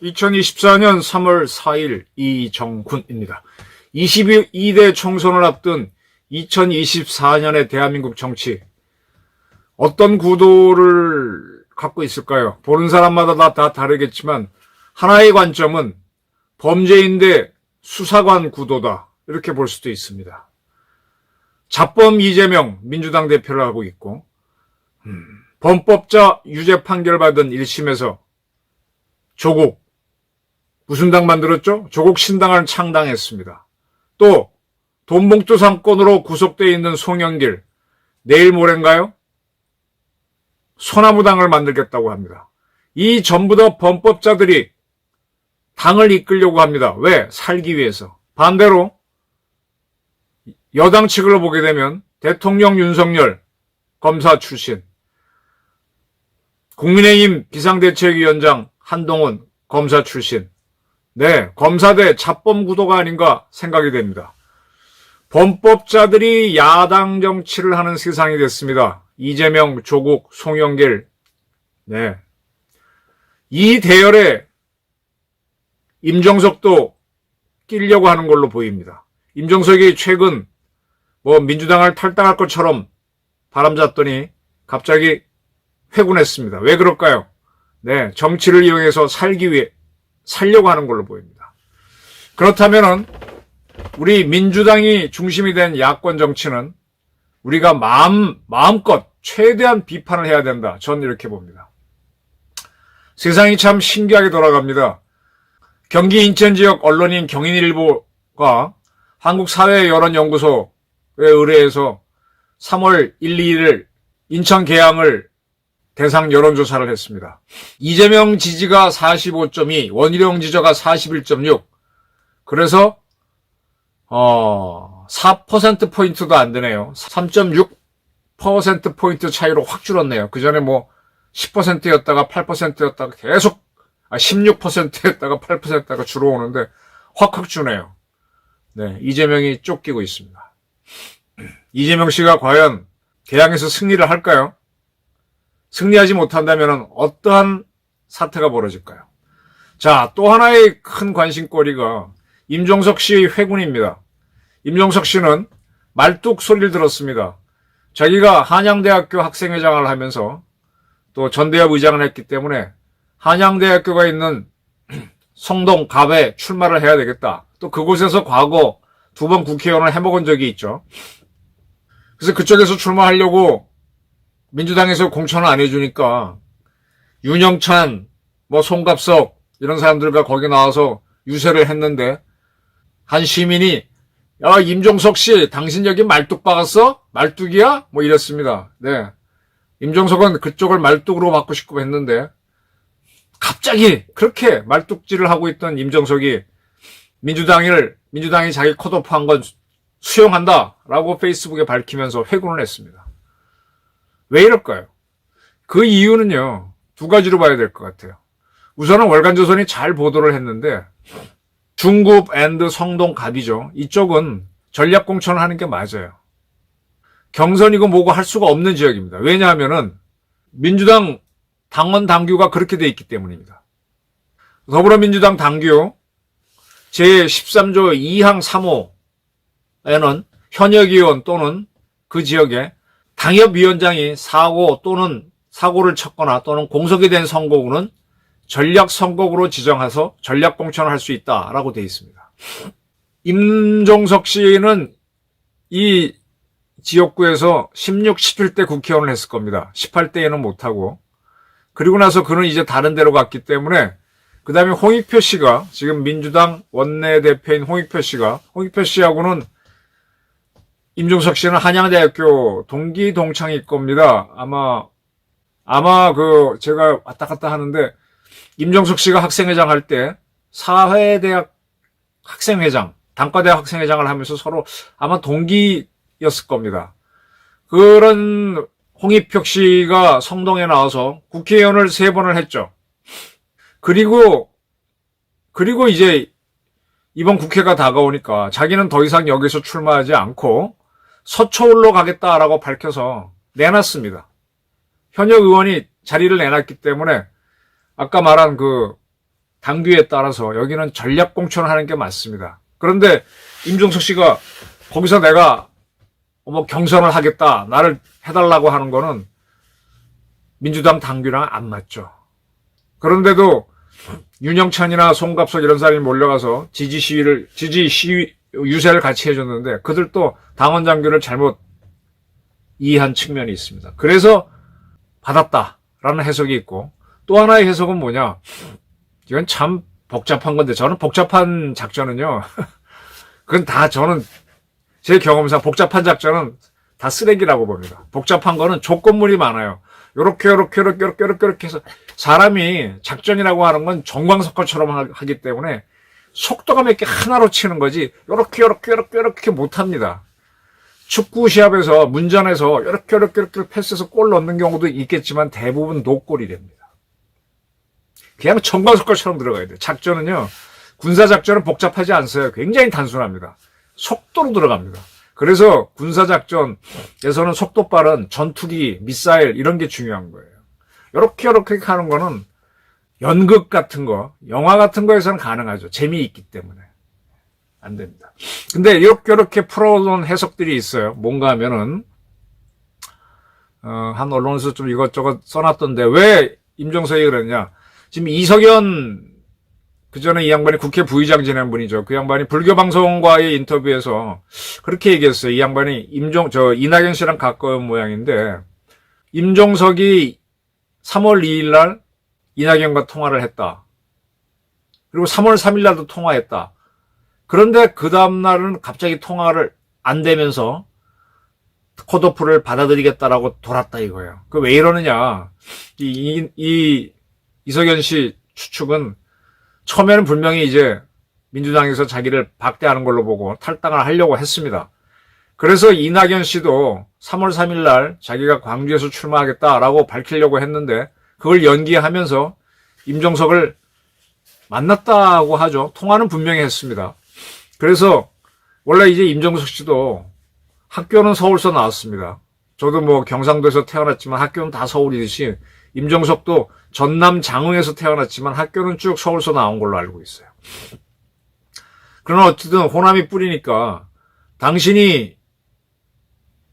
2024년 3월 4일 이정훈입니다. 22대 총선을 앞둔 2024년의 대한민국 정치, 어떤 구도를 갖고 있을까요? 보는 사람마다 다 다르겠지만 하나의 관점은 범죄인대 수사관 구도다, 이렇게 볼 수도 있습니다. 자범 이재명 민주당 대표를 하고 있고, 범법자 유죄 판결받은 1심에서 조국, 무슨 당 만들었죠? 조국 신당을 창당했습니다. 또 돈봉투 사건으로 구속되어 있는 송영길, 내일 모레인가요? 소나무당을 만들겠다고 합니다. 이 전부 다 범법자들이 당을 이끌려고 합니다. 왜? 살기 위해서. 반대로 여당 측을 보게 되면 대통령 윤석열 검사 출신, 국민의힘 비상대책위원장 한동훈 검사 출신. 네, 검사 대 자범 구도가 아닌가 생각이 됩니다. 범법자들이 야당 정치를 하는 세상이 됐습니다. 이재명, 조국, 송영길. 네. 이 대열에 임종석도 끼려고 하는 걸로 보입니다. 임종석이 최근 민주당을 탈당할 것처럼 바람잡더니 갑자기 회군했습니다. 왜 그럴까요? 네, 정치를 이용해서 살려고 하는 걸로 보입니다. 그렇다면은 우리 민주당이 중심이 된 야권 정치는 우리가 마음껏 최대한 비판을 해야 된다. 전 이렇게 봅니다. 세상이 참 신기하게 돌아갑니다. 경기 인천 지역 언론인 경인일보가 한국사회여론연구소에 의뢰해서 3월 1, 2일 인천 계양을 대상 여론조사를 했습니다. 이재명 지지가 45.2, 원희룡 지지가 41.6. 그래서 4%포인트도 안 되네요. 3.6%포인트 차이로 확 줄었네요. 그 전에 10%였다가 8%였다가 계속 16%였다가 8%가 줄어오는데 확 주네요. 네, 이재명이 쫓기고 있습니다. 이재명 씨가 과연 계양에서 승리를 할까요? 승리하지 못한다면 어떠한 사태가 벌어질까요? 자, 또 하나의 큰 관심거리가 임종석 씨 회군입니다. 임종석 씨는 말뚝 소리를 들었습니다. 자기가 한양대학교 학생회장을 하면서 또 전대협 의장을 했기 때문에 한양대학교가 있는 성동 갑에 출마를 해야 되겠다. 또 그곳에서 과거 2번 국회의원을 해먹은 적이 있죠. 그래서 그쪽에서 출마하려고 민주당에서 공천을 안 해주니까 윤영찬, 송갑석 이런 사람들과 거기 나와서 유세를 했는데 한 시민이 야, 임종석 씨, 당신 여기 말뚝 박았어? 말뚝이야? 이랬습니다. 네. 임종석은 그쪽을 말뚝으로 받고 싶고 했는데 갑자기 그렇게 말뚝질을 하고 있던 임종석이 민주당이 자기 컷오프한 건 수용한다라고 페이스북에 밝히면서 회군을 했습니다. 왜 이럴까요? 그 이유는요, 2가지로 봐야 될 것 같아요. 우선은 월간조선이 잘 보도를 했는데 중급 앤드 성동 갑이죠. 이쪽은 전략공천을 하는 게 맞아요. 경선이고 뭐고 할 수가 없는 지역입니다. 왜냐하면은 민주당 당원 당규가 그렇게 돼 있기 때문입니다. 더불어민주당 당규 제13조 2항 3호에는 현역 의원 또는 그 지역에 당협위원장이 사고를 쳤거나 또는 공석이 된 선거구는 전략선거구로 지정해서 전략공천을 할 수 있다라고 되어 있습니다. 임종석 씨는 이 지역구에서 16, 17대 국회의원을 했을 겁니다. 18대에는 못하고. 그리고 나서 그는 이제 다른 데로 갔기 때문에 그 다음에 홍익표 씨가 지금 민주당 원내대표인 홍익표 씨하고는 임종석 씨는 한양대학교 동기 동창일 겁니다. 아마 제가 왔다 갔다 하는데 임종석 씨가 학생회장 할 때 사회대학 학생회장, 단과대학 학생회장을 하면서 서로 아마 동기였을 겁니다. 그런 홍익표 씨가 성동에 나와서 국회의원을 3번을 했죠. 그리고 이제 이번 국회가 다가오니까 자기는 더 이상 여기서 출마하지 않고 서초울로 가겠다라고 밝혀서 내놨습니다. 현역 의원이 자리를 내놨기 때문에 아까 말한 그 당규에 따라서 여기는 전략 공천을 하는 게 맞습니다. 그런데 임종석 씨가 거기서 내가 뭐 경선을 하겠다, 나를 해달라고 하는 거는 민주당 당규랑 안 맞죠. 그런데도 윤영찬이나 송갑석 이런 사람이 몰려가서 지지 시위 유세를 같이 해줬는데 그들도 당원 당규를 잘못 이해한 측면이 있습니다. 그래서 받았다라는 해석이 있고, 또 하나의 해석은 뭐냐, 이건 참 복잡한 건데, 저는 복잡한 작전은요 그건 다 저는 제 경험상 복잡한 작전은 다 쓰레기라고 봅니다. 복잡한 거는 조건물이 많아요. 요렇게 해서 사람이 작전이라고 하는 건 정광석화처럼 하기 때문에 속도감 있게 하나로 치는 거지 요렇게 못합니다. 축구 시합에서 문전에서 요렇게 패스해서 골 넣는 경우도 있겠지만 대부분 노골이 됩니다. 그냥 정광석화처럼 들어가야 돼요. 작전은요, 군사작전은 복잡하지 않아요. 굉장히 단순합니다. 속도로 들어갑니다. 그래서 군사작전에서는 속도 빠른 전투기, 미사일 이런 게 중요한 거예요. 요렇게 하는 거는 연극 같은 거, 영화 같은 거에서는 가능하죠. 재미있기 때문에. 안 됩니다. 근데 이렇게 풀어놓은 해석들이 있어요. 뭔가 하면은, 한 언론에서 좀 이것저것 써놨던데, 왜 임종석이 그랬냐. 지금 이석연, 그 전에 이 양반이 국회 부의장 지낸 분이죠. 그 양반이 불교방송과의 인터뷰에서 그렇게 얘기했어요. 이 양반이 이낙연 씨랑 가까운 모양인데, 임종석이 3월 2일 날 이낙연과 통화를 했다. 그리고 3월 3일 날도 통화했다. 그런데 그 다음날은 갑자기 통화를 안 되면서 컷오프를 받아들이겠다라고 돌았다 이거예요. 그 왜 이러느냐. 이석연 씨 추측은 처음에는 분명히 이제 민주당에서 자기를 박대하는 걸로 보고 탈당을 하려고 했습니다. 그래서 이낙연 씨도 3월 3일 날 자기가 광주에서 출마하겠다라고 밝히려고 했는데 그걸 연기하면서 임종석을 만났다고 하죠. 통화는 분명히 했습니다. 그래서 원래 이제 임종석 씨도 학교는 서울서 나왔습니다. 저도 뭐 경상도에서 태어났지만 학교는 다 서울이듯이 임종석도 전남 장흥에서 태어났지만 학교는 쭉 서울서 나온 걸로 알고 있어요. 그러나 어쨌든 호남이 뿌리니까 당신이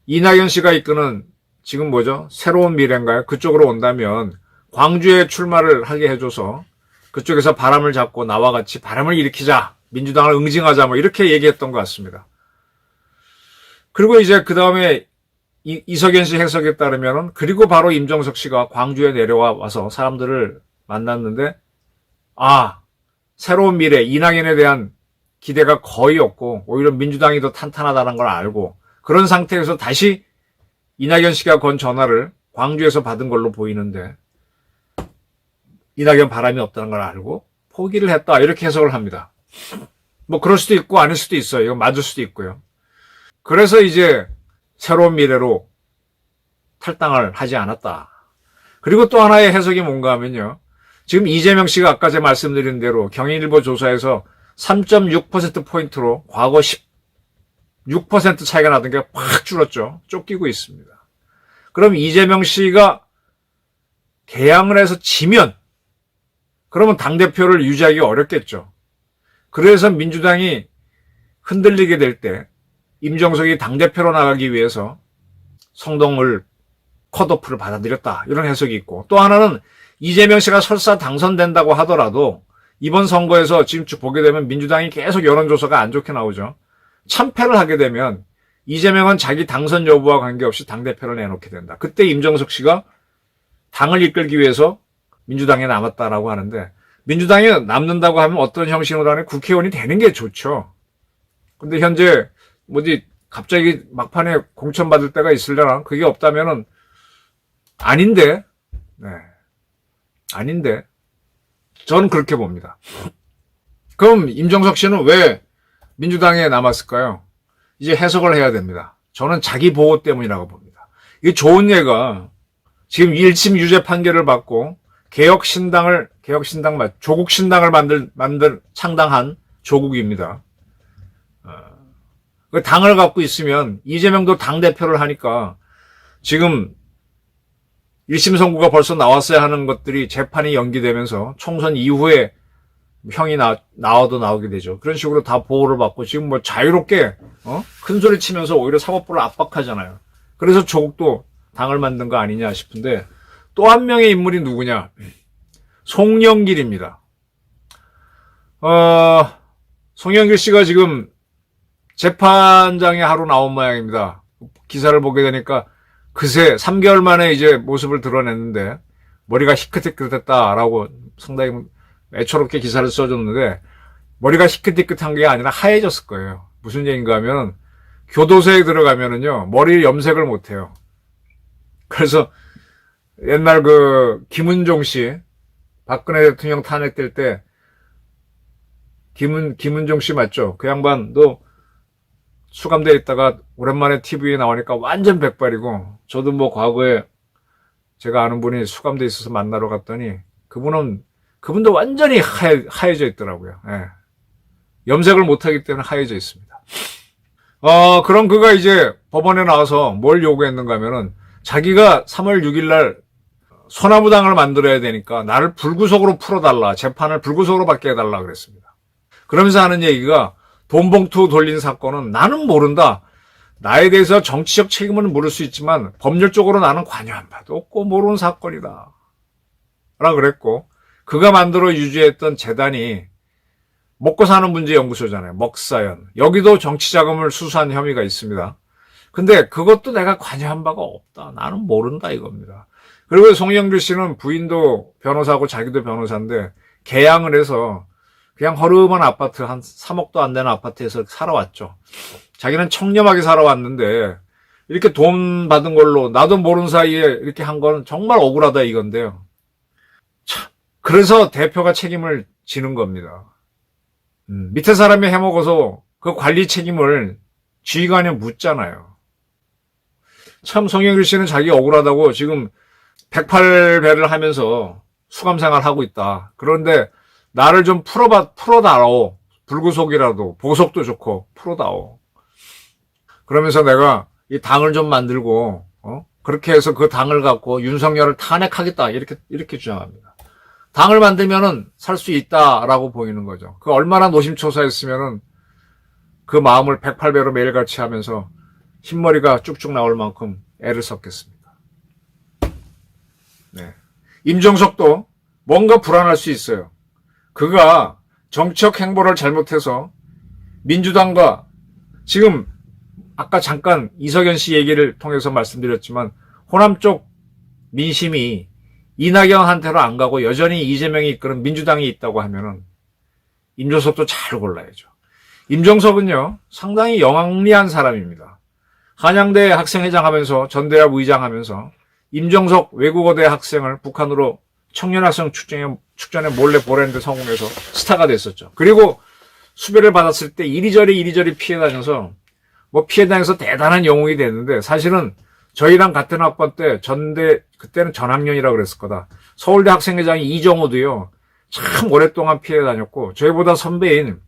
이낙연 씨가 이끄는 지금 뭐죠? 새로운 미래인가요? 그쪽으로 온다면 광주에 출마를 하게 해줘서 그쪽에서 바람을 잡고 나와 같이 바람을 일으키자. 민주당을 응징하자. 뭐 이렇게 얘기했던 것 같습니다. 그리고 이제 그 다음에 이석연 씨 해석에 따르면은 그리고 바로 임종석 씨가 광주에 내려와서 사람들을 만났는데 새로운 미래 이낙연에 대한 기대가 거의 없고 오히려 민주당이 더 탄탄하다는 걸 알고 그런 상태에서 다시 이낙연 씨가 건 전화를 광주에서 받은 걸로 보이는데 이낙연 바람이 없다는 걸 알고 포기를 했다 이렇게 해석을 합니다. 뭐 그럴 수도 있고 아닐 수도 있어요. 이건 맞을 수도 있고요. 그래서 이제 새로운 미래로 탈당을 하지 않았다. 그리고 또 하나의 해석이 뭔가 하면요. 지금 이재명 씨가 아까 제가 말씀드린 대로 경인일보 조사에서 3.6%포인트로 과거 16% 차이가 나던 게 확 줄었죠. 쫓기고 있습니다. 그럼 이재명 씨가 개항을 해서 지면 그러면 당대표를 유지하기 어렵겠죠. 그래서 민주당이 흔들리게 될 때 임종석이 당대표로 나가기 위해서 성동을 컷오프를 받아들였다. 이런 해석이 있고 또 하나는 이재명 씨가 설사 당선된다고 하더라도 이번 선거에서 지금 쭉 보게 되면 민주당이 계속 여론조사가 안 좋게 나오죠. 참패를 하게 되면 이재명은 자기 당선 여부와 관계없이 당대표를 내놓게 된다. 그때 임종석 씨가 당을 이끌기 위해서 민주당에 남았다라고 하는데 민주당에 남는다고 하면 어떤 형식으로 하는 국회의원이 되는 게 좋죠. 근데 현재 갑자기 막판에 공천받을 때가 있으려나? 그게 없다면은 아닌데 저는 그렇게 봅니다. 그럼 임종석 씨는 왜 민주당에 남았을까요? 이제 해석을 해야 됩니다. 저는 자기 보호 때문이라고 봅니다. 이게 좋은 예가 지금 1심 유죄 판결을 받고 조국신당을 창당한 조국입니다. 그 당을 갖고 있으면 이재명도 당대표를 하니까 지금 1심 선고가 벌써 나왔어야 하는 것들이 재판이 연기되면서 총선 이후에 형이 나와도 나오게 되죠. 그런 식으로 다 보호를 받고 지금 뭐 자유롭게 큰 소리 치면서 오히려 사법부를 압박하잖아요. 그래서 조국도 당을 만든 거 아니냐 싶은데 또 한 명의 인물이 누구냐? 송영길입니다. 송영길 씨가 지금 재판장에 하루 나온 모양입니다. 기사를 보게 되니까 그새 3개월 만에 이제 모습을 드러냈는데 머리가 희끗희끗했다라고 상당히 애처롭게 기사를 써줬는데 머리가 희끗희끗한 게 아니라 하얘졌을 거예요. 무슨 얘기인가 하면 교도소에 들어가면은요 머리 염색을 못해요. 그래서 옛날 그 김은종 씨 박근혜 대통령 탄핵될 때 김은종 씨 맞죠? 그 양반도 수감돼 있다가 오랜만에 TV에 나오니까 완전 백발이고 저도 뭐 과거에 제가 아는 분이 수감돼 있어서 만나러 갔더니 그분도 완전히 하얘져 있더라고요. 예. 염색을 못하기 때문에 하얘져 있습니다. 그럼 그가 이제 법원에 나와서 뭘 요구했는가 하면은 자기가 3월 6일 날 소나무당을 만들어야 되니까 나를 불구속으로 풀어달라. 재판을 불구속으로 받게 해달라 그랬습니다. 그러면서 하는 얘기가 돈봉투 돌린 사건은 나는 모른다. 나에 대해서 정치적 책임은 물을 수 있지만 법률적으로 나는 관여 안 봐도 없고 모르는 사건이다. 라고 그랬고 그가 만들어 유지했던 재단이 먹고 사는 문제 연구소잖아요. 먹사연. 여기도 정치 자금을 수수한 혐의가 있습니다. 근데 그것도 내가 관여한 바가 없다. 나는 모른다 이겁니다. 그리고 송영길 씨는 부인도 변호사고 자기도 변호사인데 개양을 해서 그냥 허름한 아파트 한 3억도 안 되는 아파트에서 살아왔죠. 자기는 청렴하게 살아왔는데 이렇게 돈 받은 걸로 나도 모르는 사이에 이렇게 한 건 정말 억울하다 이건데요. 참, 그래서 대표가 책임을 지는 겁니다. 밑에 사람이 해먹어서 그 관리 책임을 지휘관에 묻잖아요. 참 송영길 씨는 자기 억울하다고 지금 108배를 하면서 수감 생활하고 있다. 그런데 나를 좀 풀어다오. 불구속이라도 보석도 좋고 풀어다오. 그러면서 내가 이 당을 좀 만들고 그렇게 해서 그 당을 갖고 윤석열을 탄핵하겠다 이렇게 주장합니다. 당을 만들면은 살 수 있다라고 보이는 거죠. 그 얼마나 노심초사했으면은 그 마음을 108배로 매일같이 하면서 흰머리가 쭉쭉 나올 만큼 애를 썼겠습니까? 네. 임종석도 뭔가 불안할 수 있어요. 그가 정치적 행보를 잘못해서 민주당과 지금 아까 잠깐 이석연 씨 얘기를 통해서 말씀드렸지만 호남 쪽 민심이 이낙연한테로 안 가고 여전히 이재명이 이끄는 민주당이 있다고 하면은 임종석도 잘 골라야죠. 임종석은요 상당히 영악리한 사람입니다. 한양대 학생회장 하면서 전대합 의장 하면서 임종석 외국어대 학생을 북한으로 청년학생 축전에 몰래 보내는데 성공해서 스타가 됐었죠. 그리고 수배를 받았을 때 이리저리 피해 다녀서 뭐 피해 다녀서 대단한 영웅이 됐는데 사실은 저희랑 같은 학번 때 그때는 전학년이라고 그랬을 거다. 서울대 학생회장이 이정호도요. 참 오랫동안 피해 다녔고 저희보다 선배인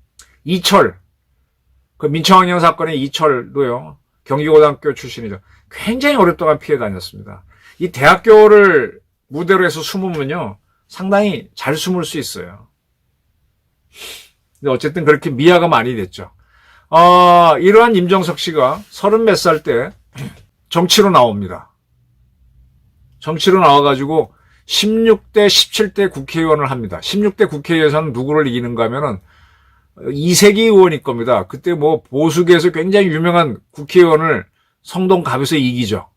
이철 그 민청학년 사건의 이철도요. 경기고등학교 출신이죠. 굉장히 오랫동안 피해 다녔습니다. 이 대학교를 무대로 해서 숨으면요. 상당히 잘 숨을 수 있어요. 근데 어쨌든 그렇게 미화가 많이 됐죠. 이러한 임종석 씨가 30몇 살 때 정치로 나옵니다. 정치로 나와가지고 16대, 17대 국회의원을 합니다. 16대 국회의원에서는 누구를 이기는가 하면은 이세기 의원일 겁니다. 그때 뭐 보수계에서 굉장히 유명한 국회의원을 성동갑에서 이기죠.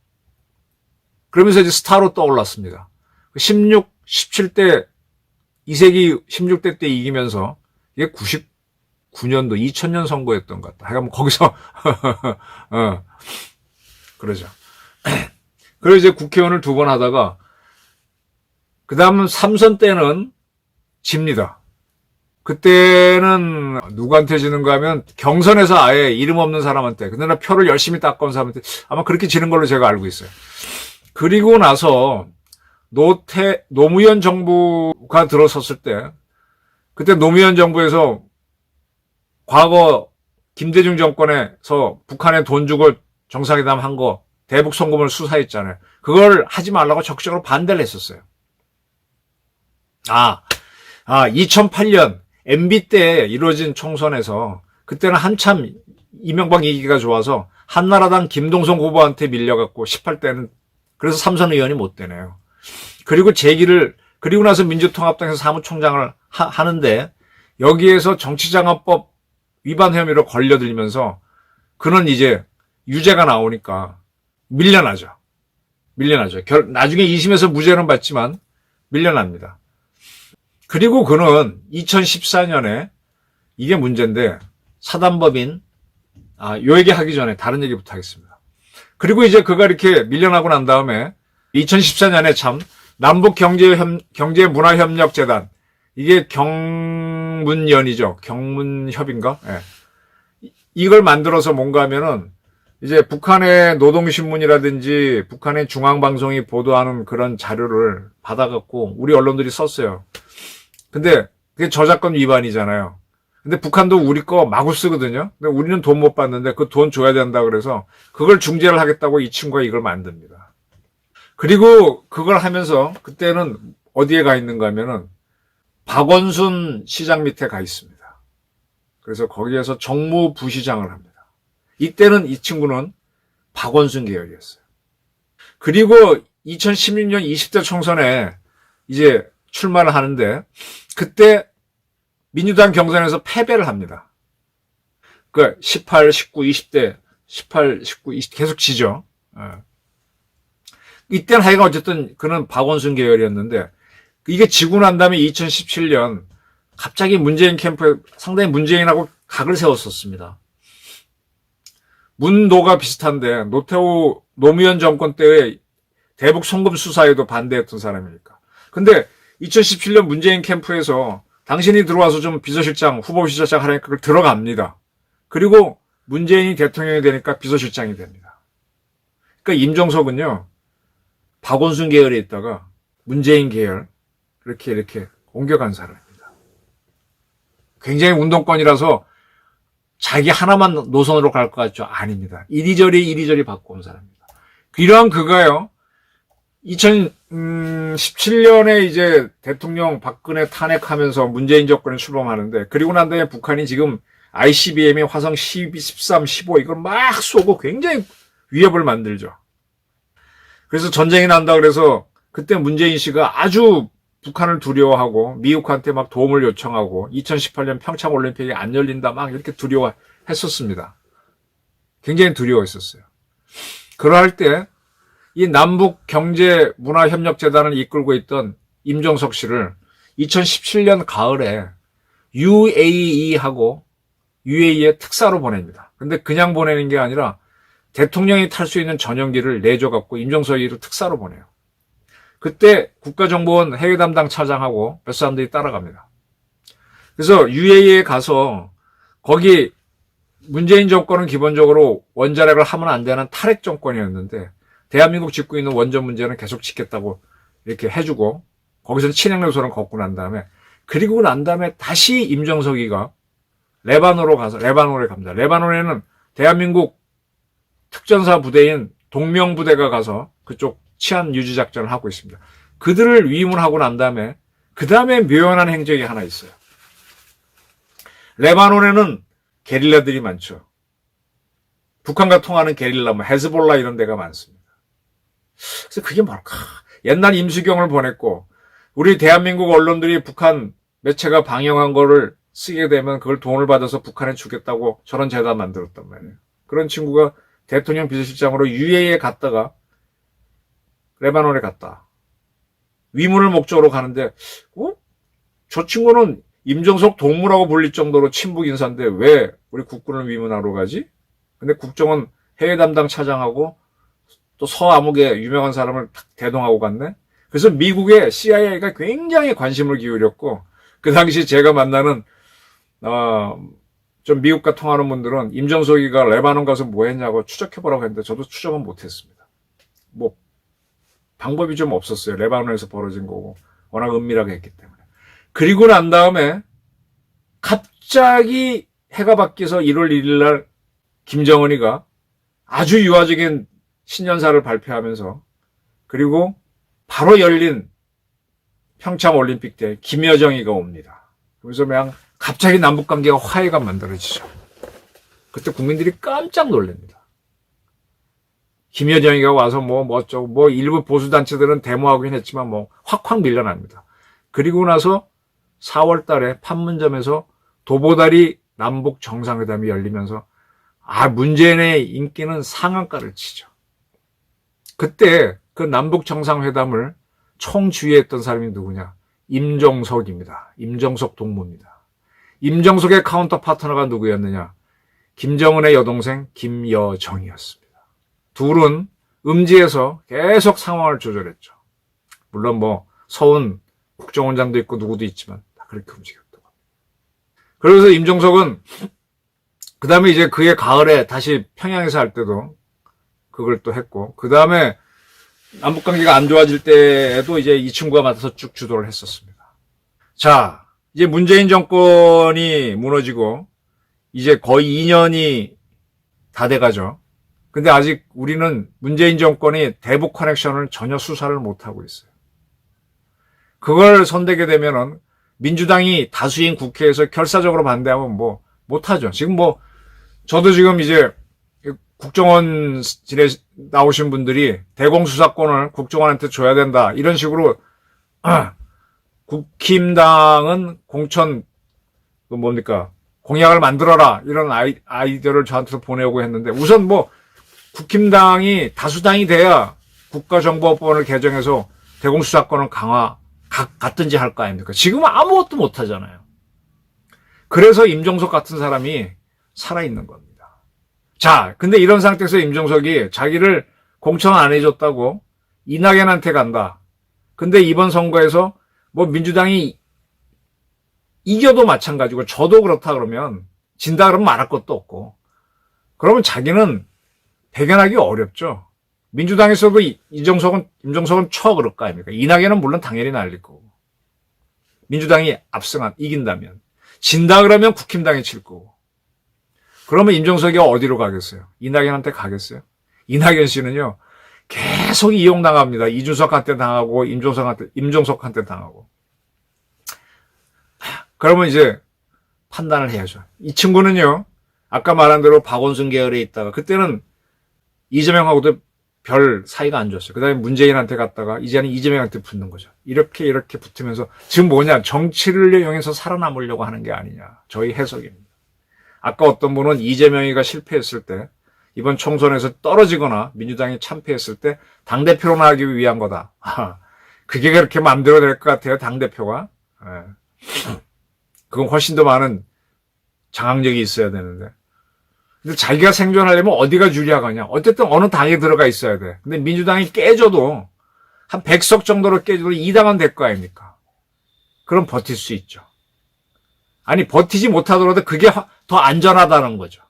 그러면서 이제 스타로 떠올랐습니다. 17대 이세기 16대 때 이기면서 이게 99년도 2000년 선거였던 것 같다. 하여간 뭐 거기서 그러죠. 그리고 이제 국회의원을 2번 하다가 그 다음 3선 때는 집니다. 그때는 누구한테 지는가 하면 경선에서 아예 이름 없는 사람한테 근데 표를 열심히 닦아온 사람한테 아마 그렇게 지는 걸로 제가 알고 있어요. 그리고 나서 노무현 정부가 들어섰을 때 그때 노무현 정부에서 과거 김대중 정권에서 북한에 돈 주고 정상회담 한 거 대북 송금을 수사했잖아요. 그걸 하지 말라고 적극적으로 반대를 했었어요. 2008년 MB 때 이루어진 총선에서 그때는 한참 이명박 이기가 좋아서 한나라당 김동성 후보한테 밀려갖고 18대는 그래서 삼선 의원이 못 되네요. 그리고 나서 민주통합당에서 사무총장을 하는데 여기에서 정치자금법 위반 혐의로 걸려들면서 그는 이제 유죄가 나오니까 밀려나죠. 나중에 2심에서 무죄는 받지만 밀려납니다. 그리고 그는 2014년에 이게 문제인데 사단법인 요 얘기 하기 전에 다른 얘기부터 하겠습니다. 그리고 이제 그가 이렇게 밀려나고 난 다음에 2014년에 참 남북경제문화협력재단 이게 경문연이죠. 경문협인가? 네. 이걸 만들어서 뭔가 하면은 이제 북한의 노동신문이라든지 북한의 중앙방송이 보도하는 그런 자료를 받아갖고 우리 언론들이 썼어요. 근데 그게 저작권 위반이잖아요. 근데 북한도 우리 거 마구 쓰거든요. 근데 우리는 돈 못 받는데 그 돈 줘야 된다 그래서 그걸 중재를 하겠다고 이 친구가 이걸 만듭니다. 그리고 그걸 하면서 그때는 어디에 가 있는가 하면은 박원순 시장 밑에 가 있습니다. 그래서 거기에서 정무부시장을 합니다. 이때는 이 친구는 박원순 계열이었어요. 그리고 2016년 20대 총선에 이제 출마를 하는데 그때 민주당 경선에서 패배를 합니다. 그 18, 19, 20대 18, 19, 20 계속 지죠. 이때는 하여간 어쨌든 그는 박원순 계열이었는데 이게 지고 난 다음에 2017년 갑자기 문재인 캠프에 상당히 문재인하고 각을 세웠었습니다. 문노가 비슷한데 노무현 정권 때의 대북 송금 수사에도 반대했던 사람이니까. 근데 2017년 문재인 캠프에서 당신이 들어와서 좀 비서실장, 후보비서실장 하라니까 그걸 들어갑니다. 그리고 문재인이 대통령이 되니까 비서실장이 됩니다. 그러니까 임종석은요, 박원순 계열에 있다가 문재인 계열, 이렇게 옮겨간 사람입니다. 굉장히 운동권이라서 자기 하나만 노선으로 갈 것 같죠? 아닙니다. 이리저리 바꿔온 사람입니다. 이러한 그가요, 2017년에 이제 대통령 박근혜 탄핵하면서 문재인 정권에 출범하는데, 그리고 난 다음에 북한이 지금 ICBM이 화성 12, 13, 15 이걸 막 쏘고 굉장히 위협을 만들죠. 그래서 전쟁이 난다 그래서 그때 문재인 씨가 아주 북한을 두려워하고 미국한테 막 도움을 요청하고 2018년 평창 올림픽이 안 열린다 막 이렇게 두려워했었습니다. 굉장히 두려워했었어요. 그러할 때 이 남북경제문화협력재단을 이끌고 있던 임종석 씨를 2017년 가을에 UAE하고 UAE에 특사로 보냅니다. 근데 그냥 보내는 게 아니라 대통령이 탈 수 있는 전용기를 내줘갖고 임종석이를 특사로 보내요. 그때 국가정보원 해외 담당 차장하고 몇 사람들이 따라갑니다. 그래서 UAE에 가서 거기 문재인 정권은 기본적으로 원자력을 하면 안 되는 탈핵 정권이었는데 대한민국 짓고 있는 원전 문제는 계속 짓겠다고 이렇게 해주고 거기서 친행노선을 걷고 난 다음에 그리고 난 다음에 다시 임종석이가 레바논에 갑니다. 레바논에는 대한민국 특전사 부대인 동명부대가 가서 그쪽 치안 유지 작전을 하고 있습니다. 그들을 위문하고 난 다음에 그 다음에 묘연한 행적이 하나 있어요. 레바논에는 게릴라들이 많죠. 북한과 통하는 게릴라, 헤즈볼라 이런 데가 많습니다. 그래서 그게 뭘까? 옛날 임수경을 보냈고 우리 대한민국 언론들이 북한 매체가 방영한 거를 쓰게 되면 그걸 돈을 받아서 북한에 주겠다고 저런 재단 만들었단 말이에요. 그런 친구가 대통령 비서실장으로 UAE에 갔다가 레바논에 갔다. 위문을 목적으로 가는데 저 친구는 임종석 동무라고 불릴 정도로 친북 인사인데 왜 우리 국군을 위문하러 가지? 근데 국정원 해외 담당 차장하고 또 서아무개 유명한 사람을 대동하고 갔네? 그래서 미국의 CIA가 굉장히 관심을 기울였고 그 당시 제가 만나는 좀 미국과 통하는 분들은 임종석이가 레바논 가서 뭐 했냐고 추적해보라고 했는데 저도 추적은 못했습니다. 뭐 방법이 좀 없었어요. 레바논에서 벌어진 거고 워낙 은밀하게 했기 때문에. 그리고 난 다음에 갑자기 해가 바뀌어서 1월 1일 날 김정은이가 아주 유화적인 신년사를 발표하면서 그리고 바로 열린 평창 올림픽 때 김여정이가 옵니다. 그래서 그냥 갑자기 남북관계가 화해가 만들어지죠. 그때 국민들이 깜짝 놀랍니다. 김여정이가 와서 어쩌고, 일부 보수단체들은 데모하긴 했지만 확 밀려납니다. 그리고 나서 4월 달에 판문점에서 도보다리 남북 정상회담이 열리면서 문재인의 인기는 상한가를 치죠. 그때 그 남북 정상회담을 총주의했던 사람이 누구냐? 임종석입니다. 임종석 동무입니다. 임종석의 카운터 파트너가 누구였느냐? 김정은의 여동생 김여정이었습니다. 둘은 음지에서 계속 상황을 조절했죠. 물론 서훈 국정원장도 있고 누구도 있지만 다 그렇게 움직였다고 합니다. 그래서 임종석은 그 다음에 이제 그해 가을에 다시 평양에서 할 때도 그걸 또 했고, 그 다음에 남북관계가 안 좋아질 때에도 이제 이 친구가 맡아서 쭉 주도를 했었습니다. 자, 이제 문재인 정권이 무너지고 이제 거의 2년이 다 돼가죠. 근데 아직 우리는 문재인 정권이 대북 커넥션을 전혀 수사를 못하고 있어요. 그걸 손대게 되면은 민주당이 다수인 국회에서 결사적으로 반대하면 못하죠. 지금 저도 지금 이제 국정원실에 나오신 분들이 대공수사권을 국정원한테 줘야 된다. 이런 식으로, 국힘당은 공천, 공약을 만들어라. 이런 아이디어를 저한테 보내오고 했는데, 우선 국힘당이 다수당이 돼야 국가정보법원을 개정해서 대공수사권을 갖든지 할 거 아닙니까? 지금은 아무것도 못 하잖아요. 그래서 임종석 같은 사람이 살아있는 겁니다. 자, 근데 이런 상태에서 임종석이 자기를 공천 안 해줬다고 이낙연한테 간다. 근데 이번 선거에서 민주당이 이겨도 마찬가지고 저도 그렇다 그러면 진다 그러면 말할 것도 없고 그러면 자기는 배견하기 어렵죠. 민주당에서도 임종석은 그럴 거 아닙니까? 이낙연은 물론 당연히 날릴 거고. 민주당이 이긴다면. 진다 그러면 국힘당이 칠 거고. 그러면 임종석이 어디로 가겠어요? 이낙연한테 가겠어요? 이낙연 씨는요, 계속 이용당합니다. 이준석한테 당하고, 임종석한테 당하고. 그러면 이제 판단을 해야죠. 이 친구는요, 아까 말한 대로 박원순 계열에 있다가, 그때는 이재명하고도 별 사이가 안 좋았어요. 그 다음에 문재인한테 갔다가, 이제는 이재명한테 붙는 거죠. 이렇게 붙으면서, 지금 정치를 이용해서 살아남으려고 하는 게 아니냐. 저희 해석입니다. 아까 어떤 분은 이재명이가 실패했을 때, 이번 총선에서 떨어지거나 민주당이 참패했을 때 당대표로 나가기 위한 거다. 그게 그렇게 마음대로 될 것 같아요, 당대표가. 그건 훨씬 더 많은 장악력이 있어야 되는데. 근데 자기가 생존하려면 어디가 유리하겠냐. 어쨌든 어느 당에 들어가 있어야 돼. 근데 민주당이 깨져도 한 100석 정도로 깨져도 2당은 될 거 아닙니까? 그럼 버틸 수 있죠. 아니, 버티지 못하더라도 그게 더 안전하다는 거죠.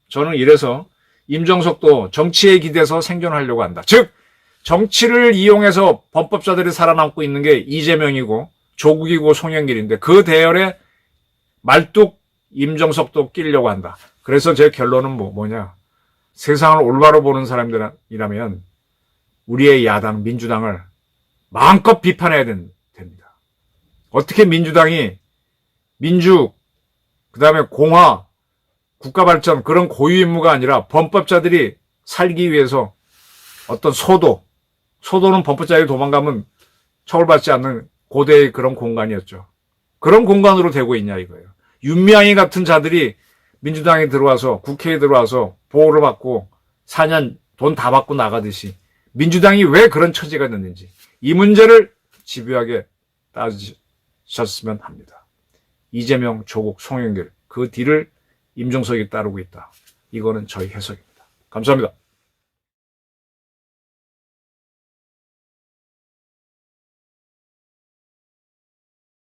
저는 이래서 임종석도 정치에 기대서 생존하려고 한다. 즉, 정치를 이용해서 범법자들이 살아남고 있는 게 이재명이고 조국이고 송영길인데 그 대열에 말뚝 임종석도 끼려고 한다. 그래서 제 결론은 뭐냐. 세상을 올바로 보는 사람들이라면 우리의 야당 민주당을 마음껏 비판해야 됩니다. 어떻게 민주당이 그다음에 공화, 국가발전 그런 고유 임무가 아니라 범법자들이 살기 위해서 어떤 소도는 범법자들이 도망가면 처벌받지 않는 고대의 그런 공간이었죠. 그런 공간으로 되고 있냐 이거예요. 윤미향이 같은 자들이 민주당에 들어와서 국회에 들어와서 보호를 받고 4년 돈 다 받고 나가듯이 민주당이 왜 그런 처지가 됐는지 이 문제를 집요하게 따지셨으면 합니다. 이재명, 조국, 송영길 그 뒤를 임종석이 따르고 있다. 이거는 저희 해석입니다. 감사합니다.